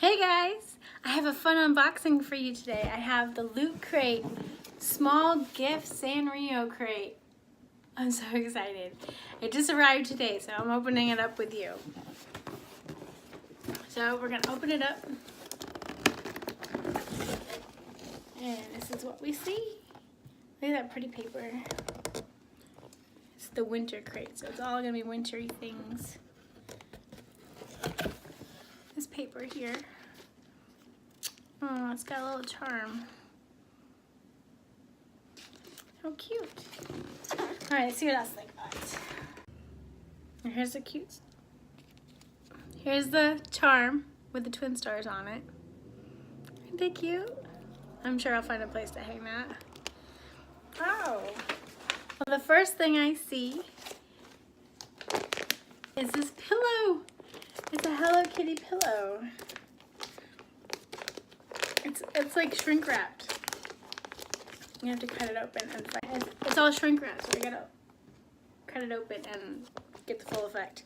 Hey guys, I have a fun unboxing for you today. I have the Loot Crate Small Gift Sanrio Crate. I'm so excited. It just arrived today, so I'm opening it up with you. So we're gonna open it up. And this is what we see. Look at that pretty paper. It's the winter crate, so it's all gonna be wintry things. This paper here. Oh, it's got a little charm. How cute. Alright, let's see what else they got. And here's the cute. Here's the charm with the twin stars on it. Aren't they cute? I'm sure I'll find a place to hang that. Oh. Well, the first thing I see is this pillow. It's a Hello Kitty pillow. It's like shrink wrapped. You have to cut it open and find it. It's all shrink wrapped, so I gotta cut it open and get the full effect.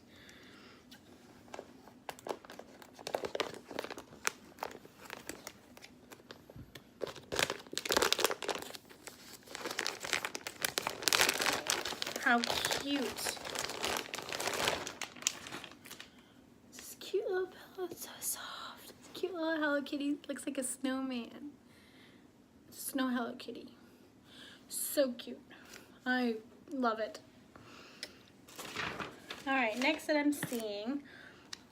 How cute. This cute little pillow, it's so soft. It's a cute little Hello Kitty, looks like a snowman. Snow Hello Kitty. So cute. I love it. Alright, next that I'm seeing,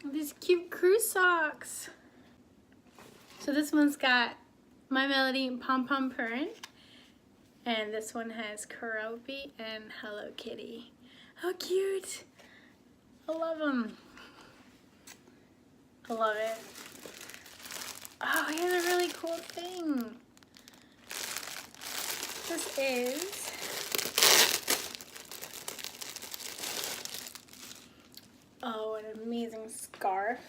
these cute crew socks. So this one's got My Melody and Pom Pom Purring. And this one has Keroppi and Hello Kitty. How cute! I love them. I love it. Oh, here's a really cool thing. This is an amazing scarf.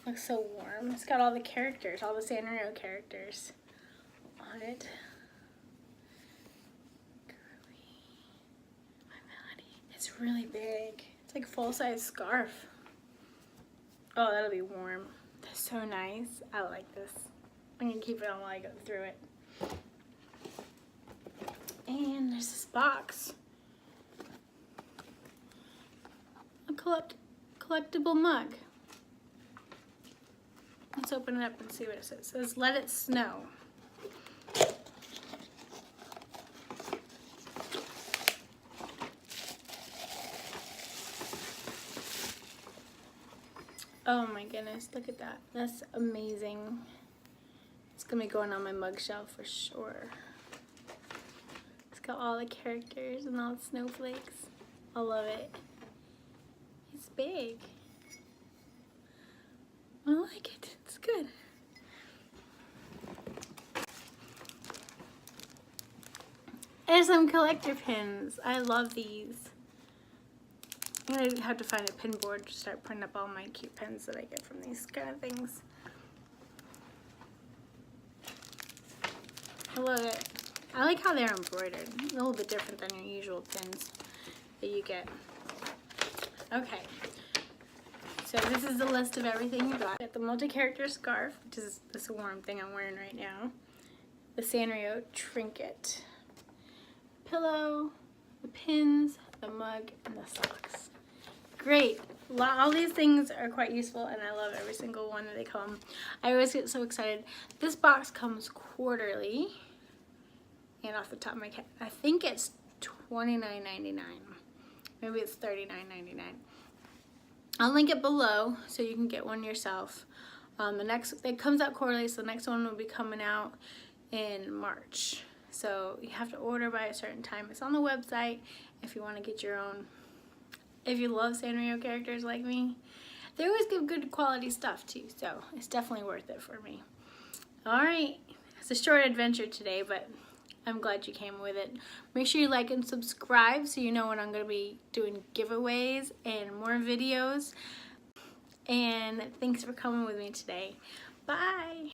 Looks so warm. It's got all the characters, all the Sanrio characters on it. It's really big. It's like a full-size scarf. Oh, that'll be warm. That's so nice. I like this. I'm gonna keep it on while I go through it. And there's this box. A collectible mug. Let's open it up and see what it says. It says, "Let it snow." Oh my goodness, look at that. That's amazing. It's gonna be going on my mug shelf for sure. It's got all the characters and all the snowflakes. I love it. It's big. I like it. It's good. There's some collector pins. I love these. I'm gonna have to find a pin board to start printing up all my cute pins that I get from these kind of things. I love it. I like how they're embroidered. A little bit different than your usual pins that you get. Okay. So this is the list of everything you got. Got the multi-character scarf, which is this warm thing I'm wearing right now. The Sanrio trinket. Pillow, the pins, the mug, and the socks. Great. All these things are quite useful, and I love every single one that they come. I always get so excited. This box comes quarterly, and off the top of my head, I think it's $29.99. Maybe it's $39.99. I'll link it below so you can get one yourself. It comes out quarterly, so the next one will be coming out in March. So you have to order by a certain time. It's on the website if you want to get your own. If you love Sanrio characters like me, they always give good quality stuff too, so it's definitely worth it for me. Alright, it's a short adventure today, but I'm glad you came with it. Make sure you like and subscribe so you know when I'm going to be doing giveaways and more videos. And thanks for coming with me today. Bye!